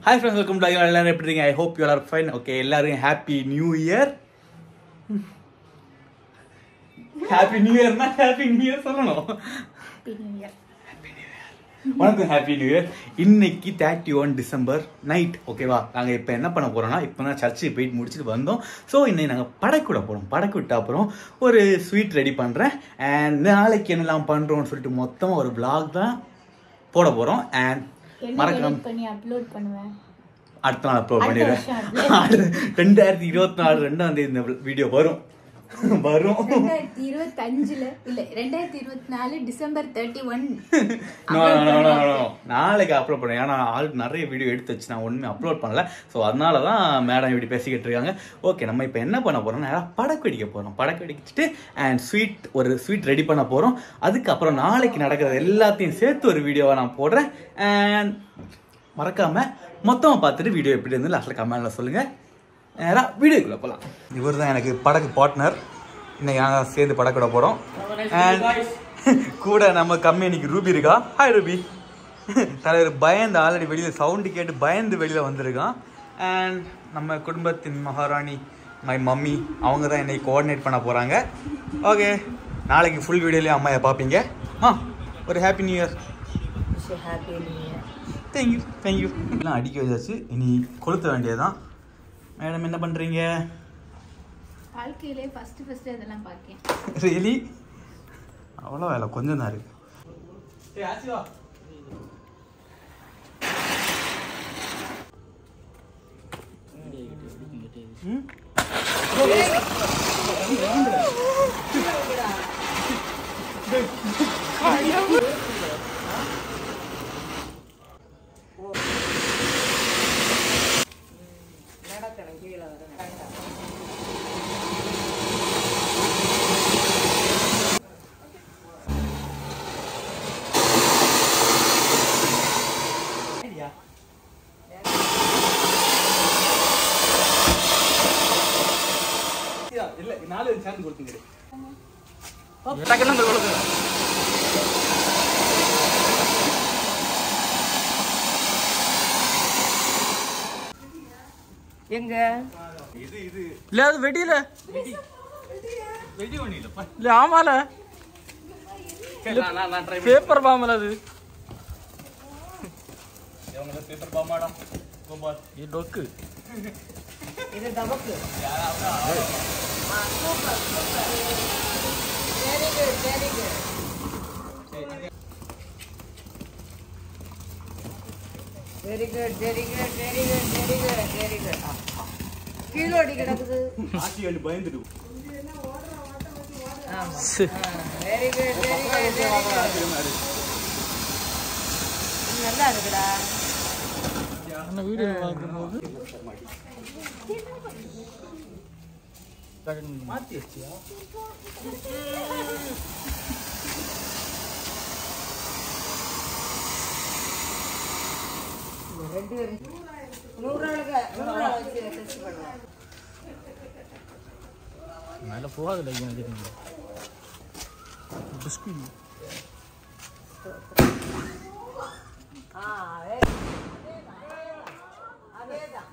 Hi friends, welcome to All Everything. I hope you all are fine. Okay, எல்லாரும் happy new year. Happy new year na happy new year சொல்லணும். Happy New Year. வணக்கம் happy new year. இன்னைக்கு 31 December night ஓகேவா. நாங்க இப்போ என்ன பண்ண போறோம்னா இப்போ நான் சர்ச்சுக்கு போயிட்டு முடிச்சிட்டு வந்தோம். ஸோ இன்னைக்கு நாங்கள் படைக்கு விட போறோம். படைக்கு விட்ட அப்புறம் ஒரு ஸ்வீட் ரெடி பண்றேன். அண்ட் நாளைக்கு என்னெல்லாம் பண்றோம்னு சொல்லிட்டு மொத்தமாக ஒரு vlog தான் போட போறோம். அண்ட் மறக்காம பண்ணி அப்லோட் பண்ணுவேன். அடுத்த நாள் அப்லோட் பண்ணிடுறேன். 2024 2ஆம் தேதி இந்த வீடியோ வரும். 2025 இல்ல 2024 டிசம்பர் 31. நாளைக்கு அப்லோட் பண்ணுவேன். ஏன்னா ஆளுக்கு நிறைய வீடியோ எடுத்து வச்சு நான் ஒண்ணுமே அப்லோட் பண்ணல. ஸோ அதனால தான் மேடம் இப்படி பேசிக்கிட்டு இருக்காங்க. ஓகே, நம்ம இப்போ என்ன பண்ண போறோம், நேராக படக்கு வெடிக்க போறோம். படக்கு வெடிச்சுட்டு அண்ட் ஒரு ஸ்வீட் ரெடி பண்ண போறோம். அதுக்கப்புறம் நாளைக்கு நடக்கிறது எல்லாத்தையும் சேர்த்து ஒரு வீடியோவை நான் போடுறேன். அண்ட் மறக்காம மொத்தமாக பார்த்துட்டு வீடியோ எப்படி இருந்து லாஸ்ட்ல கமெண்ட்ல சொல்லுங்க. நேராக வீடியோக்குள்ள போகலாம். இவர் தான் எனக்கு படக்கு பார்ட்னர். இன்னைக்கு நாங்கள் சேர்ந்து படக்கு விட போகிறோம். அண்ட் கூட நம்ம கம்பெனிக்கு ரூபி இருக்கா. Hi Ruby. தலைவர் பயந்து ஆல்ரெடி வெளியில் சவுண்டு கேட்டு பயந்து வெளியில் வந்திருக்கான். அண்ட் நம்ம குடும்பத்தின் மகாராணி மை மம்மி அவங்க தான் இன்னைக்கு கோஆர்டினேட் பண்ண போகிறாங்க. ஓகே, நாளைக்கு ஃபுல் வீடியோலேயே அம்மாயை பார்ப்பீங்க. ஒரு happy new year. Thank you thank you. எல்லாம் அடிக்க வச்சாச்சு, இனி கொளுத்த வேண்டியதுதான். மேடம் என்ன பண்ணுறீங்க? வாழ்க்கையிலே ஃபர்ஸ்ட் அதெல்லாம் பார்க்கேன். ரியலி அவ்வளோ வேலை கொஞ்சம் தான் இருக்கு. எங்க இது இது இல்ல அது வெடியில வெடி ஒண்ணு இல்ல. இல்ல ஆமால நான் ட்ரை பேப்பர் பாம்பல அது இவங்க பேப்பர் பாமாடா கோபால் இது டொக்கு இது தபக்கு. Super super very good very good very good very good very good very good very good கீழே அடி கிடக்குது. ஆச்சி வந்து பயந்துடு. ஆமா வெரி குட் வெரி குட் நல்லா இருக்குடா. அந்த வீடியோ பார்க்கும்போது மாத்தி வச்சியா? ரெண்டு 100 வச்சு டெஸ்ட் பண்ணுவோம். மேலே போகாதுல்ல பிஸ்கி. அதேதான்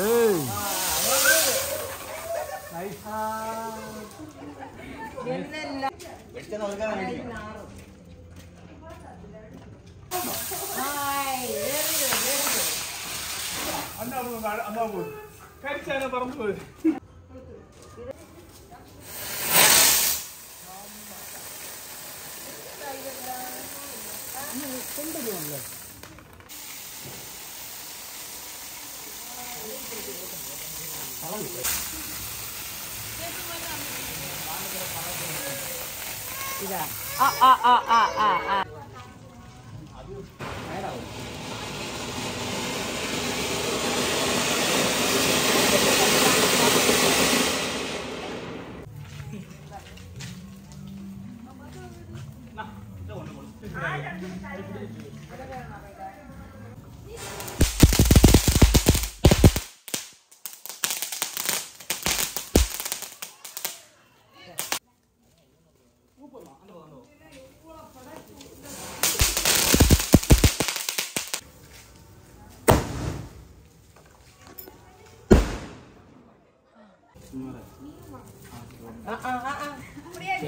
ஏய் நைஸ். என்னல்ல வெச்சன ஒழுங்கா வெடிங்க. Hi very good very good. அம்மா போ கரிச்சான பறந்து போகுது. இதா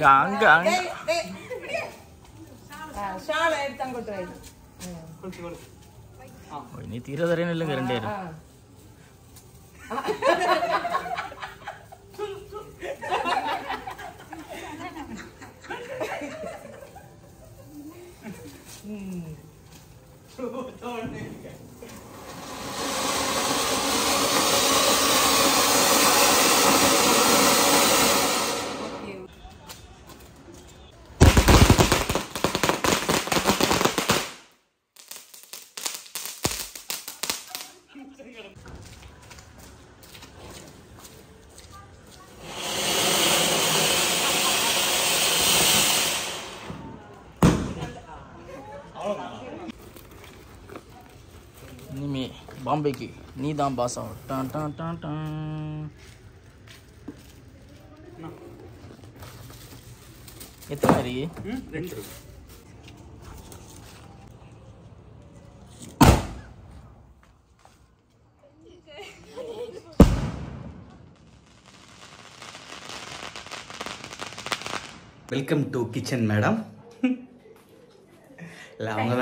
அங்க அங்க ஷாலை எடுத்து அங்கிட்டு வை. நீ தீரதரேன்னு இல்லைங்க 2 பேரும். இனிமே பாம்பேக்கு நீ தான் பாஸ் ஆகும். டான் டான் டான் டான். எத்தனை இருக்கு? 2 இருக்கு. Welcome to kitchen madam. இல்லை அவங்க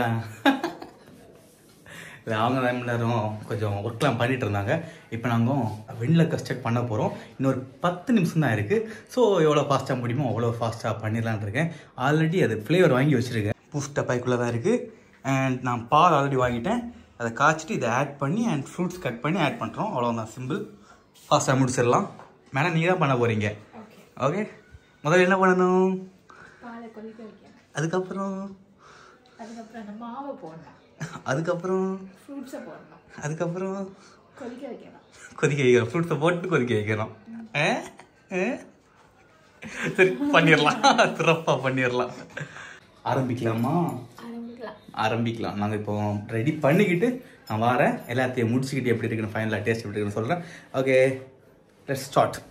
தான் எல்லாரும் கொஞ்சம் ஒர்க்லாம் பண்ணிட்டு இருந்தாங்க. இப்போ நாங்கள் வெண்ணில கஸ்டர்ட் பண்ண போகிறோம். இன்னொரு 10 நிமிஷம் தான் இருக்குது. ஸோ எவ்வளோ ஃபாஸ்ட்டாக முடியுமோ அவ்வளோ ஃபாஸ்ட்டாக பண்ணிடலான் இருக்கேன். ஆல்ரெடி அது ஃப்ளேவர் வாங்கி வச்சுருக்கேன். பூஸ்ட் டப்பாய்க்குள்ளே தான் இருக்குது. அண்ட் நான் பால் ஆல்ரெடி வாங்கிட்டேன். அதை காய்ச்சிட்டு இதை ஆட் பண்ணி அண்ட் ஃப்ரூட்ஸ் கட் பண்ணி ஆட் பண்ணுறோம். அவ்வளோதான், சிம்பிள். ஃபாஸ்ட்டாக முடிச்சிடலாம். மேடம் நீங்கள் தான் பண்ண போகிறீங்க. ஓகே, முதல்ல என்ன பண்ணணும்? பாலை கொதிக்க வைக்கணும். அதுக்கப்புறம் அந்த மாவை போடணும். அதுக்கப்புறம் ஃப்ரூட்ஸை போடணும். அதுக்கப்புறம் கொதிக்க வைக்கணும். கொதிக்க வைக்கிறோம். ஃப்ரூட்ஸை போட்டு கொதிக்க வைக்கிறோம். சரி, பண்ணிடலாம். சிறப்பாக பண்ணிடலாம். ஆரம்பிக்கலாமா? ஆரம்பிக்கலாம். நாங்கள் இப்போ ரெடி பண்ணிக்கிட்டு நான் வரேன். எல்லாத்தையும் முடிச்சுக்கிட்டு எப்படி இருக்குன்னு ஃபைனலாக டேஸ்ட் எப்படி இருக்குன்னு சொல்கிறேன். Okay, let's start.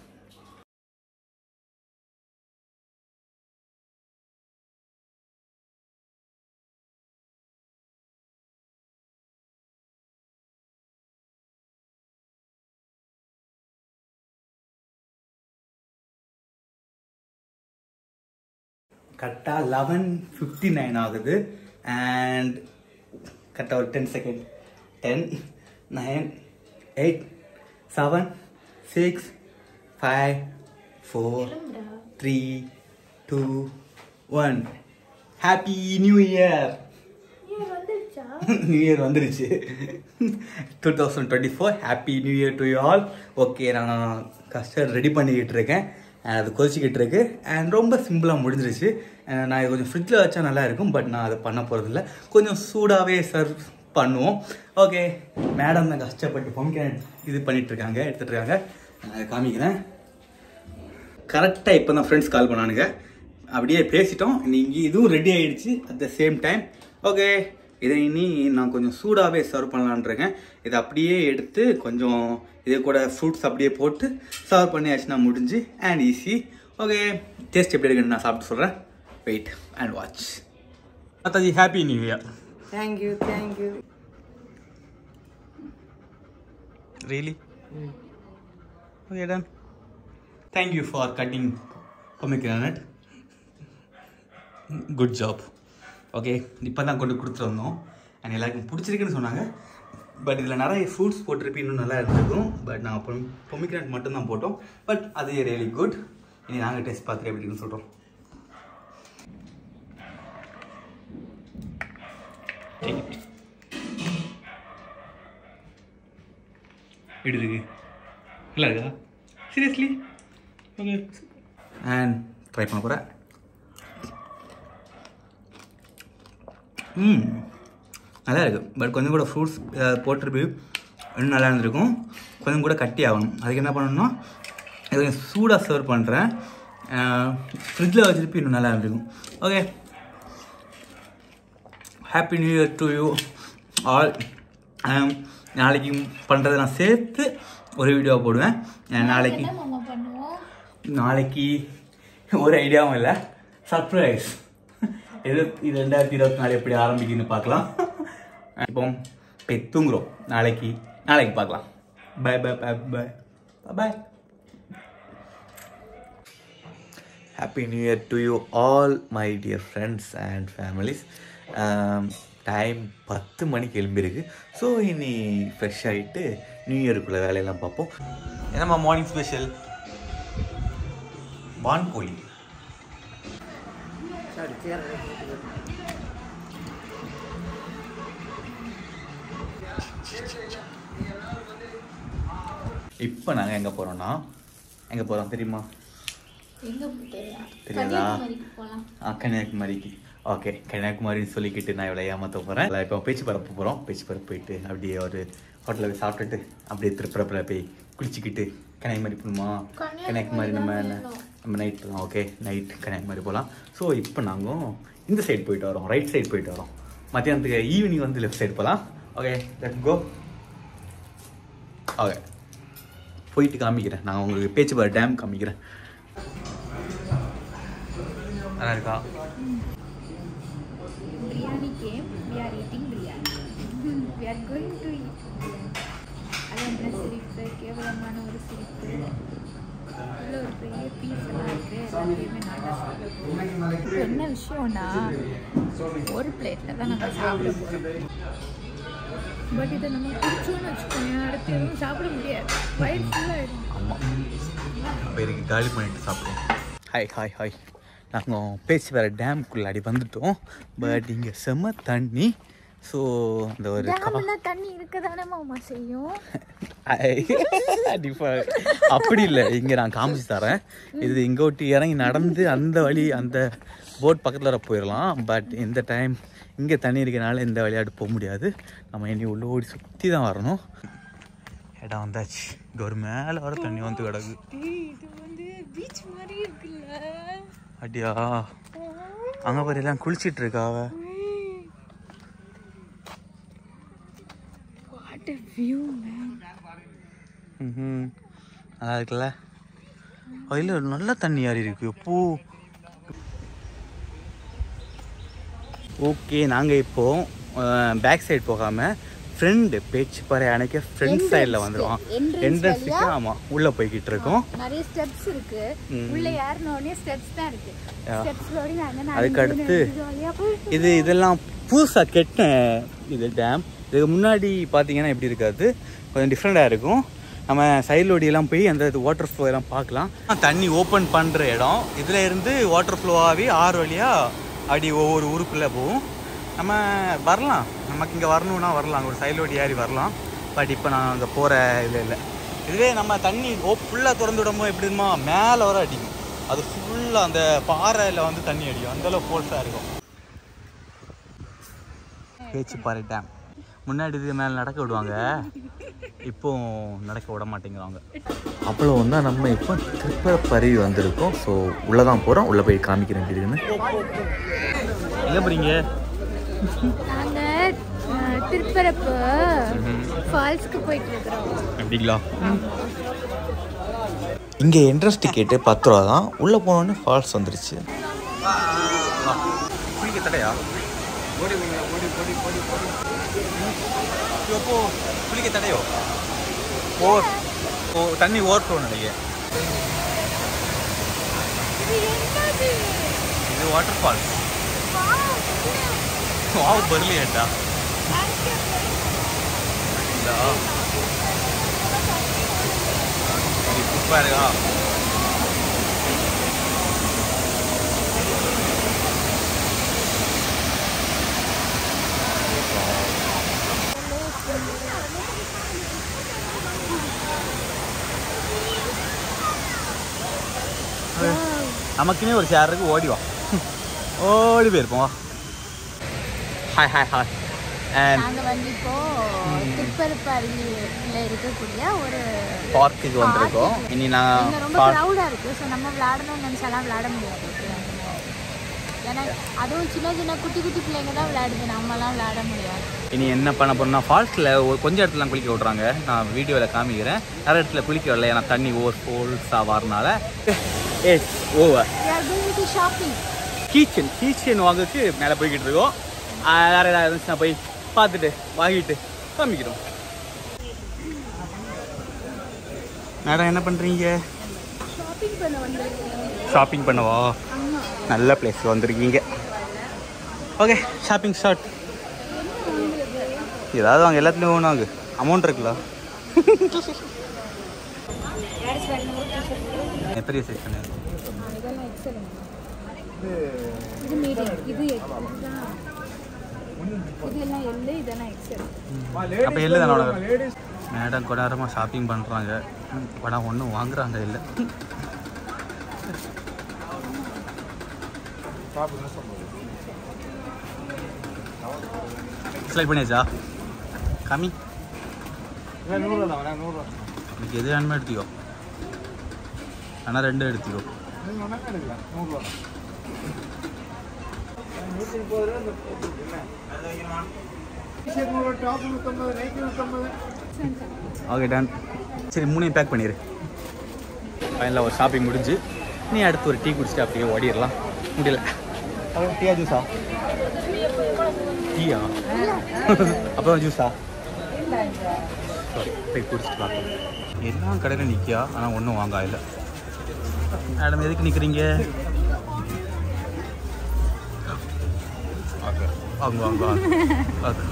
கரெக்டாக 11:59 ஆகுது. அண்ட் கரெக்டாக ஒரு 10 second. 10, 9, 8, 7, 6, 5, 4, 3, 2, 1. Happy new year. New year வந்துருச்சு. 2024 happy new year to you all. Okay, நான் கஸ்டர்ட் ரெடி பண்ணிக்கிட்டு இருக்கேன். அது கொதிச்சிக்கிட்டு இருக்கு. அண்ட் ரொம்ப சிம்பிளாக முடிஞ்சிருச்சு. நான் இது கொஞ்சம் ஃப்ரிட்ஜில் வச்சா நல்லா இருக்கும். பட் நான் அதை பண்ண போகிறதில்ல. கொஞ்சம் சூடாகவே சர்வ் பண்ணுவோம். ஓகே, மேடம் தான் கஷ்டப்பட்டு பம்கின் இது பண்ணிகிட்ருக்காங்க, எடுத்துகிட்ருக்காங்க. நான் அதை காமிக்கிறேன். கரெக்டாக இப்போ தான் ஃப்ரெண்ட்ஸ் கால் பண்ணானுங்க. அப்படியே பேசிட்டோம். நீங்கள் இதுவும் ரெடி ஆகிடுச்சு at the same time. Okay, இதை இனி நான் கொஞ்சம் சூடாகவே சர்வ் பண்ணலான்ருக்கேன். இதை அப்படியே எடுத்து கொஞ்சம் இதே கூட ஃப்ரூட்ஸ் அப்படியே போட்டு சர்வ் பண்ணியாச்சுன்னா முடிஞ்சு அண்ட் ஈஸி. ஓகே, டேஸ்ட் எப்படி இருக்குன்னு நான் சாப்பிட்டு சொல்கிறேன். Wait and watch. அத்தாஜி, happy new year. Thank you thank you. Really? Okay, done. Thank you for cutting pomegranate. Good job. Okay, இப்போ தான் கொண்டு கொடுத்துட்டு வந்தோம். அண்ட் எல்லாருக்கும் பிடிச்சிருக்குன்னு சொன்னாங்க. பட் இதில் நிறைய ஃப்ரூட்ஸ் போட்டிருப்பி இன்னும் நல்லா இருந்திருக்கும். பட் நாங்கள் pomegranate மட்டும்தான் போட்டோம். பட் அது ரியலி குட். இனி நாங்கள் டேஸ்ட் பார்த்துட்டு எப்படி இருக்குன்னு சொல்கிறோம். எப்படி இருக்கு? நல்லா இருக்கா? சீரியஸ்லி? ஓகே, அண்ட் ட்ரை பண்ண போகிறேன். நல்லா இருக்குது. பட் கொஞ்சம் கூட ஃப்ரூட்ஸ் போட்டிருப்பி இன்னும் நல்லா இருந்திருக்கும். கொஞ்சம் கூட கட்டி ஆகணும். அதுக்கு என்ன பண்ணணும்னா இது கொஞ்சம் சூடாக சர்வ் பண்ணுறேன். ஃப்ரிட்ஜில் வச்சுருப்பி இன்னும் நல்லா இருந்திருக்கும். Okay, happy new year to you all. நாளைக்கு பண்ணுறதை நான் சேர்த்து ஒரு வீடியோ போடுவேன். நாளைக்கு ஒரு ஐடியாவும் இல்லை, சர்ப்ரைஸ். இது 2024 எப்படி ஆரம்பிக்குன்னு பார்க்கலாம். இப்போ போய் தூங்குறோம். நாளைக்கு பார்க்கலாம். Bye bye bye bye bye. Happy New Year to you all my dear friends and families. Time 10 மணிக்கு எழும்பிருக்கு. ஸோ இனி ஃப்ரெஷ் ஆகிட்டு நியூ இயருக்குள்ளே வேலையெல்லாம் பார்ப்போம். என்னம்மா மார்னிங் ஸ்பெஷல்? வான்கோழி. இப்போ நாங்கள் எங்கே போகிறோம் தெரியுமா? தெரியாதா? கன்னியாகுமரிக்கு. ஓகே, கன்னியாகுமரின்னு சொல்லிக்கிட்டு நான் இவ்வளோ ஏமாற்ற போகிறேன். இப்போ பேச்சு பரப்பு போகிறோம். பேச்சு பரப்பு போயிட்டு அப்படியே ஒரு ஹோட்டலில் போய் சாப்பிட்டுட்டு அப்படியே திருப்பரப்பில் போய் குளிச்சுக்கிட்டு கன்னியாகுமரி போகணுமா? கன்னியாகுமரி நம்ம நைட் போகலாம். ஓகே, நைட் கன்னியாகுமரி போகலாம். ஸோ இப்போ நாங்கள் இந்த சைடு போயிட்டு வரோம், ரைட் சைடு போயிட்டு வரோம். மத்தியானத்துக்கு ஈவினிங் வந்து லெஃப்ட் சைடு போகலாம். Okay, let's go. ஓகே, போயிட்டு காமிக்கிறேன். நான் உங்களுக்கு பேச்சுப்பாறை டேம் காமிக்கிறேன். நல்லா இருக்கா? Biryani came. We are eating biryani. We are going to eat. அதான் சிரிப்பு, கேவலமான ஒரு சிரிப்பு. இவ்வளோ ஒரு பெரிய பீஸ் எல்லாம் இருக்குது. எல்லாத்தையுமே நாங்கள் என்ன விஷயம்னா ஒரு பிளேட்டில் தான் நம்ம சாப்பிட போகிறோம். பட் இதை நம்ம குடிச்சோன்னு வச்சுக்கோங்க, அடுத்து எதுவும் சாப்பிட முடியாது. வயிறு ஃபுல்லாகிடும். ஆமாம், பேருக்கு காலி பண்ணிட்டு சாப்பிடுவோம். ஹாய் நாங்கள் பேச்சுப்பாறை டேமுக்குள்ளே அடி வந்துட்டோம். பட் இங்கே செம்ம தண்ணி. ஸோ இந்த ஒரு தண்ணி இருக்கதானே மாமா செய்யும். அப்படி இல்லை, இங்கே நான் காமிச்சு தரேன். இது இங்கே ஒட்டி இறங்கி நடந்து அந்த வழி அந்த போட் பக்கத்தில் வர போயிடலாம். பட் இந்த டைம் இங்கே தண்ணி இருக்கிறனால இந்த வழியாடு போக முடியாது. நம்ம இனி உள்ள ஓடி சுற்றி தான் வரணும். இடம் வந்தாச்சு. இங்கே ஒரு மேலே வர தண்ணி வந்து கிடக்கு. இது வந்து பீச் மாதிரி இருக்குல்ல? அப்படியா? அங்கே பாரு, எல்லாம் குளிச்சிட்டு இருக்கா அவ. What a view man. நல்லா இருக்குல்ல? அதில் நல்ல தண்ணி யாரி இருக்கு. எப்போ ஓகே, நாங்கள் இப்போது பேக் சைடு போகாமல் ஃப்ரெண்டு பேச்சுப்பாறை அணைக்க ஃப்ரெண்ட் சைடில் வந்துடுவோம். என்ட்ரன்ஸுக்கு ஆமாம் உள்ளே போய்கிட்டு இருக்கோம். நிறைய ஸ்டெப்ஸ் இருக்கு. உள்ள ஏறினோடனே ஸ்டெப்ஸ் தான் இருக்கு. அதுக்கு அடுத்து இதெல்லாம் புதுசாக கெட்ட இது டேம். இதுக்கு முன்னாடி பார்த்தீங்கன்னா எப்படி இருக்காது, கொஞ்சம் டிஃப்ரெண்ட்டாக இருக்கும். நம்ம சைட்லோடியெல்லாம் போய் அந்த வாட்டர் ஃப்ளோ எல்லாம் பார்க்கலாம். தண்ணி ஓப்பன் பண்ணுற இடம். இதில் இருந்து வாட்டர் ஃப்ளோ ஆகி 6 வழியாக அப்படி ஒவ்வொரு ஊருக்குள்ளே போகும். நம்ம வரலாம், நமக்கு இங்கே வரணுன்னா வரலாம், ஒரு சைட்லோடி ஏறி வரலாம். பட் இப்போ நான் அங்கே போகிற இல்லை. இதுவே நம்ம தண்ணி ஃபுல்லாக திறந்து விடும்போது எப்படிமா மேலே வர அடிக்கும். அது ஃபுல்லாக அந்த பாறையில் வந்து தண்ணி அடிக்கும். அந்தளவு ஃபோர்ஸாக இருக்கும். பேச்சுப்பாறை டேம் முன்னாடி இது மேலே நடக்க விடுவாங்க, இப்போ நடக்க விட மாட்டேங்கிறாங்க. அவ்வளோ தான் நம்ம இப்போ திருப்பரப்பருவி வந்திருக்கோம். ஸோ உள்ளே தான் போகிறோம். உள்ளே போய் காமிக்கிறேன் எப்படி இருக்குன்னு. எங்கே போகிறீங்க? நாங்கள் திருப்பரப்பு ஃபால்ஸ்க்கு போயிட்டு இருக்கிறோம். அப்படிங்களா? இங்கே என்ட்ரன்ஸ் டிக்கெட்டு 10 ரூபா தான். உள்ளே போனோடனே ஃபால்ஸ் வந்துருச்சு. குளிக்க தடையா? குளிக்க தடையோ? தண்ணி ஓவர் நினைக்கிறேன். இது வாட்டர் ஃபால்ஸ். பரலையாட்டா சூப்பராக இருக்கா? நமக்குன்னே ஒரு சேர் இருக்கு. ஓடி வா, ஓடி போயிருப்போம். ஹாய் நாங்கள் வந்து இப்போ திருப்பரப்பு அருவியில் இருக்கக்கூடிய ஒரு பார்க்குக்கு வந்திருக்கோம். இனி நான் ரொம்ப க்ரௌடாக இருக்குது. ஸோ நம்ம விளையாடணும்னு நினச்சாலாம் விளையாட முடியாது. ஏன்னா அதுவும் சின்ன சின்ன குட்டி குட்டி பிள்ளைங்க தான் விளையாடுது, நம்மலாம் விளையாட முடியாது. இனி என்ன பண்ண போறோம்னா ஃபால்ஸில் கொஞ்சம் இடத்துலாம் குளிக்க விட்றாங்க. நான் வீடியோவில் காமிக்கிறேன். நிறைய இடத்துல குளிக்க வரல, ஏன்னா தண்ணி ஓவர் ஃபோல்ஸாக வரனால. ஓவர் ஷாப்பிங் கீச்சன் வாங்குறதுக்கு மேலே போய்கிட்டு இருக்கோம். வேறு ஏதாவது இருந்துச்சுன்னா போய் பார்த்துட்டு வாங்கிட்டு காமிக்கிறோம். மேடம் என்ன பண்ணுறீங்க? ஷாப்பிங் பண்ண வந்திருக்கேன். ஷாப்பிங் பண்ணவா? ஆமா. நல்ல பிளேஸ் வந்திருக்கீங்க. Okay shopping start. ஏதாவது வாங்க, எல்லாத்துலேயும் ஒன்று வாங்க. அமௌண்ட் இருக்குல்ல? பெரிய சைஸ் பண்ணு. இதெல்லாம் எக்ஸலென்ட். இது மீடியம், இது இதுதான். இதெல்லாம் எல்லு, இதெல்லாம் எக்ஸலென்ட். அப்போ எல்லு தானே உனக்கு? மேடம் கொஞ்ச நேரமாக ஷாப்பிங் பண்ணுறாங்க. படம் ஒன்றும் வாங்குறாங்க இல்லை. செலக்ட் பண்ணியாச்சா? கம்மி இன்னைக்கு எது வேணுமே எடுத்துக்கோ. ஆனால் 2 எடுத்துக்கோ. Okay done. சரி 3 பேக் பண்ணிடு. ஃபைனலாக ஒரு ஷாப்பிங் முடிஞ்சு நீ அடுத்து ஒரு டீ குடிச்சிட்டு அப்படியே ஓடிடலாம். முடியல. டீயா ஜூஸா? டீயா? அப்புறம் ஜூஸா? போய் குடிச்சிட்டு பார்க்கலாம். எல்லாம் கடையில் நிற்கியா, ஆனால் ஒன்றும் வாங்க இல்லை. மேடம் எதுக்கு நிற்கிறீங்க? ஓகே வாங்க வாங்க வாங்க. ஓகே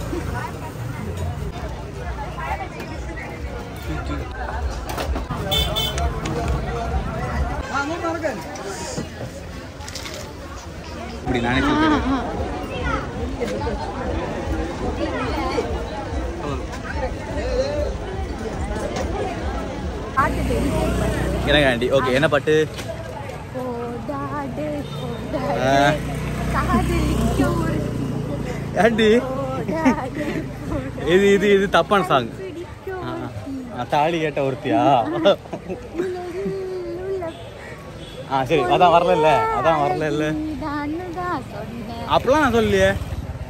இப்படி நானே எனக்கு ஆண்டி. ஓகே என்ன பாட்டு? ஆண்டி இது இது இது தப்பான சாங். தாலி கேட்ட ஒருத்தியா? சரி அதான் வரல. அதான் வரல. அப்பெல்லாம் நான் சொல்லலையே.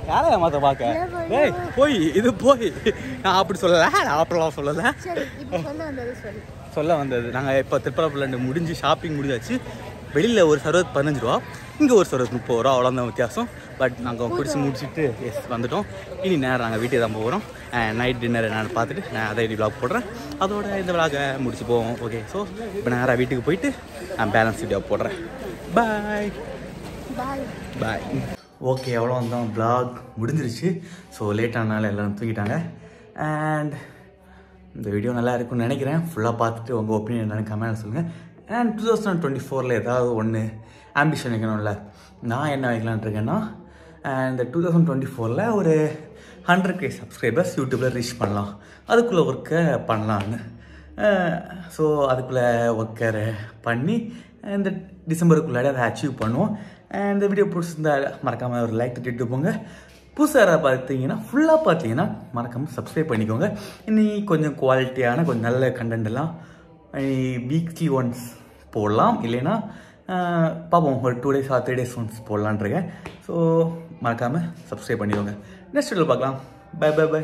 யாரை ஏமாத்த பார்க்க? டேய் போய் இது போய். நான் அப்படி சொல்லலை, நான் அப்படிலாம் சொல்லலை. சொல்ல வந்தது நாங்கள் இப்போ திருப்பரப்புல முடிஞ்சு ஷாப்பிங் முடிஞ்சாச்சு. வெளியில் ஒரு சர்வத் 15 ரூபா, இங்கே ஒரு சர்வத் 30 ரூபா, அவ்வளோதான் வித்தியாசம். பட் நாங்கள் குடிச்சு முடிச்சுட்டு வந்துட்டோம். இனி நேரம் நாங்கள் வீட்டுக்கு தான் போகிறோம். நைட் டின்னர் என்னென்னு பார்த்துட்டு நான் அதை விளாக் போடுறேன். அதோட இந்த விளாகை முடிச்சு போவோம். ஓகே ஸோ இப்போ நேராக வீட்டுக்கு போயிட்டு நான் பேலன்ஸ் வீடியோ போடுறேன். பாய் பாய். ஓகே எவ்வளோ வந்தோம், விளாக் முடிஞ்சிருச்சு. ஸோ லேட்டானால எல்லோரும் தூங்கிட்டாங்க. அண்ட் இந்த வீடியோ நல்லா இருக்குன்னு நினைக்கிறேன். ஃபுல்லாக பார்த்துட்டு உங்கள் ஒப்பீனியன் என்னென்னு கமெண்ட் சொல்லுங்கள். அண்ட் 2024 ஏதாவது ஒன்று ஆம்பிஷன் வைக்கணும்ல. நான் என்ன வைக்கலான்ட்டு இருக்கேன்னா, இந்த 2024 ஒரு 100K சப்ஸ்கிரைபர்ஸ் யூடியூப்பில் ரீச் பண்ணலாம். அதுக்குள்ளே ஒர்க்கை பண்ணலான்னு. ஸோ அதுக்குள்ளே ஒர்க்கரை பண்ணி இந்த டிசம்பருக்குள்ளாடி அதை அச்சீவ் பண்ணுவோம். இந்த வீடியோ பிடிச்சிருந்தா மறக்காமல் ஒரு லைக் தட்டிட்டு போங்க. புதுசாக பார்த்தீங்கன்னா ஃபுல்லாக பார்த்தீங்கன்னா மறக்காமல் சப்ஸ்கிரைப் பண்ணிக்கோங்க. இன்னைக்கு கொஞ்சம் குவாலிட்டியான கொஞ்சம் நல்ல கண்டென்ட் எல்லாம் வீக்லி ஒன்ஸ் போடலாம். இல்லைன்னா பார்ப்போம், ஒரு 2 days or 3 days ஒன்ஸ் போடலான்ட்ருக்கேன். ஸோ மறக்காமல் சப்ஸ்கிரைப் பண்ணிக்கோங்க. நெக்ஸ்ட் வீடியோவில் பார்க்கலாம். Bye bye by.